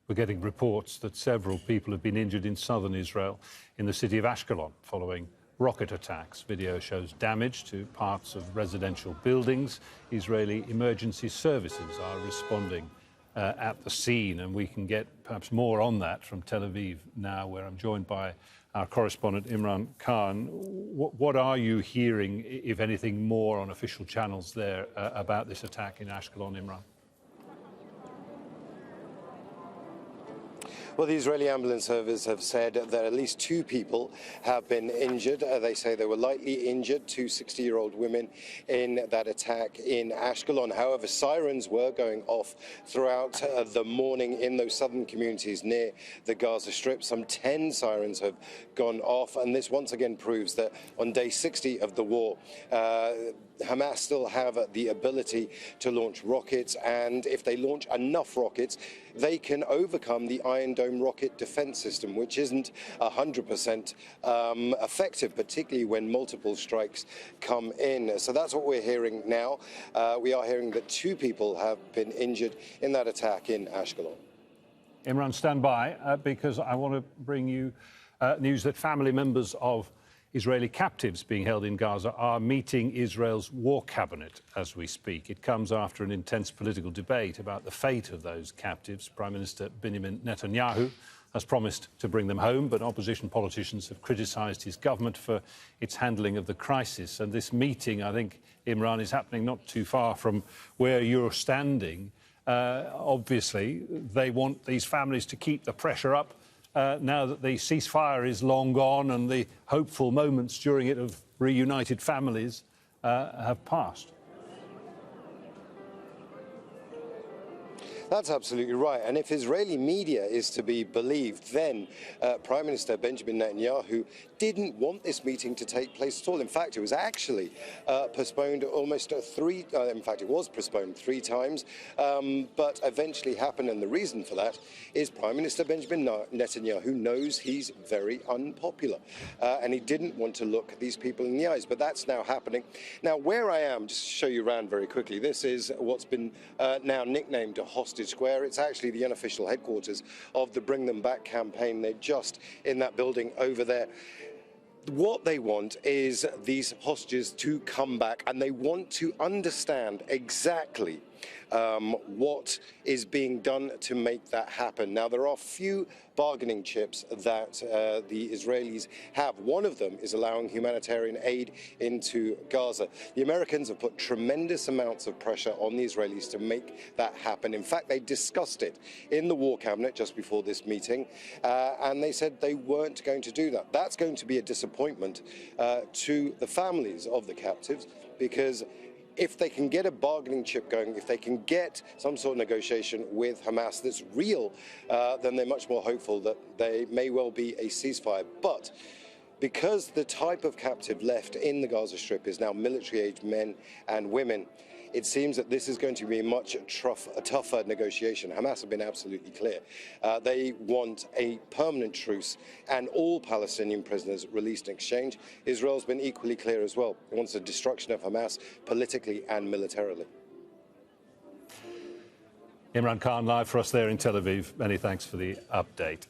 We're getting reports that several people have been injured in southern Israel in the city of Ashkelon following rocket attacks. Video shows damage to parts of residential buildings. Israeli emergency services are responding at the scene, and we can get perhaps more on that from Tel Aviv now, where I'm joined by our correspondent Imran Khan. What are you hearing, if anything, more on official channels there about this attack in Ashkelon, Imran? Well, the Israeli ambulance service have said that at least 2 people have been injured. They say they were lightly injured, 2 60-year-old women in that attack in Ashkelon. However, sirens were going off throughout the morning in those southern communities near the Gaza Strip. Some 10 sirens have gone off, and this once again proves that on day 60 of the war, Hamas still have the ability to launch rockets, and if they launch enough rockets, they can overcome the Iron Dome rocket defense system, which isn't 100% effective, particularly when multiple strikes come in. So that's what we're hearing now. We are hearing that 2 people have been injured in that attack in Ashkelon. Imran, stand by, because I want to bring you news that family members of Israeli captives being held in Gaza are meeting Israel's war cabinet as we speak. It comes after an intense political debate about the fate of those captives. Prime Minister Benjamin Netanyahu has promised to bring them home, but opposition politicians have criticised his government for its handling of the crisis. And this meeting, I think, Imran, is happening not too far from where you're standing. Obviously, they want these families to keep the pressure up now that the ceasefire is long gone and the hopeful moments during it of reunited families have passed. That's absolutely right. And if Israeli media is to be believed, then Prime Minister Benjamin Netanyahu didn't want this meeting to take place at all. In fact, it was actually postponed almost it was postponed 3 times, but eventually happened. And the reason for that is Prime Minister Benjamin Netanyahu knows he's very unpopular, and he didn't want to look these people in the eyes. But that's now happening. Now, where I am, just to show you around very quickly, this is what's been now nicknamed a hostage square. It's actually the unofficial headquarters of the Bring Them Back campaign. They're just in that building over there. What they want is these hostages to come back, and they want to understand exactly what is being done to make that happen. Now, there are few bargaining chips that the Israelis have. One of them is allowing humanitarian aid into Gaza. The Americans have put tremendous amounts of pressure on the Israelis to make that happen. In fact, they discussed it in the war cabinet just before this meeting, and they said they weren't going to do that. That's going to be a disappointment to the families of the captives, because if they can get a bargaining chip going, if they can get some sort of negotiation with Hamas that's real, then they're much more hopeful that there may well be a ceasefire. But because the type of captive left in the Gaza Strip is now military-aged men and women, it seems that this is going to be a much tougher negotiation. Hamas have been absolutely clear. They want a permanent truce and all Palestinian prisoners released in exchange. Israel's been equally clear as well. It wants the destruction of Hamas politically and militarily. Imran Khan, live for us there in Tel Aviv. Many thanks for the update.